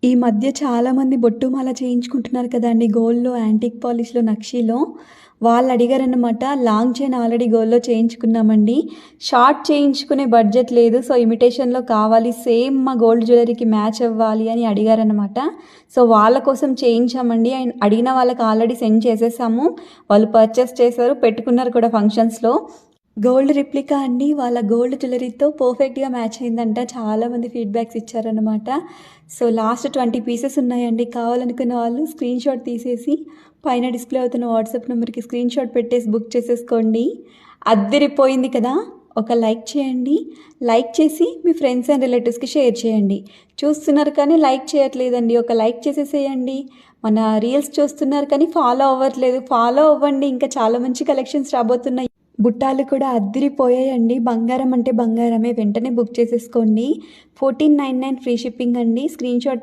ఈ మధ్య చాలామంది బొట్టుమాల చేయించుకుంటున్నారు కదండీ! గోల్డ్‌లో యాంటిక్ పాలిష్‌లో, నక్షీలో. వాళ్ళు అడిగారన్నమాట. లాంగ్ చైన్ ఆల్రెడీ గోల్డ్‌లో చేయించుకున్నామండి. షార్ట్ చేయించుకునే బడ్జెట్ లేదు. సో, ఇమిటేషన్‌లో కావాలి. సేమ్ మా గోల్డ్ జ్యువెలరీకి మ్యాచ్ అవ్వాలి అని అడిగారన్నమాట. సో, వాళ్ళ కోసం చేయించామండి. అండ్ అడిగిన వాళ్ళకి ఆల్రెడీ సెండ్ చేసేసాము. వాళ్ళు పర్చేస్ చేశారు. పెట్టుకున్నారు కూడా ఫంక్షన్స్‌లో. గోల్డ్ రిప్లికా అండి. వాళ్ళ గోల్డ్ జ్యువెలరీతో పర్ఫెక్ట్‌గా మ్యాచ్ అయిందంట. చాలామంది ఫీడ్‌బ్యాక్స్ ఇచ్చారనమాట. సో, లాస్ట్ 20 పీసెస్ ఉన్నాయండి. కావాలనుకున్న వాళ్ళు స్క్రీన్‌షాట్ తీసేసి పైన డిస్‌ప్లే అవుతున్న వాట్సాప్ నెంబర్‌కి స్క్రీన్‌షాట్ పెట్టేసి బుక్ చేసేసుకోండి. అద్దిరిపోయింది కదా! ఒక లైక్ చేయండి. లైక్ చేసి మీ ఫ్రెండ్స్ అండ్ రిలేటివ్స్‌కి షేర్ చేయండి. చూస్తున్నారు కానీ లైక్ చేయట్లేదండి. ఒక లైక్ చేసేసేయండి. మన రీల్స్ చూస్తున్నారు కానీ ఫాలో అవ్వట్లేదు. ఫాలో అవ్వండి. ఇంకా చాలా మంచి కలెక్షన్స్ రాబోతున్నాయి. బుట్టాలు కూడా అద్దిరిపోయాయండి. బంగారం అంటే బంగారమే. వెంటనే బుక్ చేసేసుకోండి. 1499 ఫ్రీ షిప్పింగ్ అండి. స్క్రీన్‌షాట్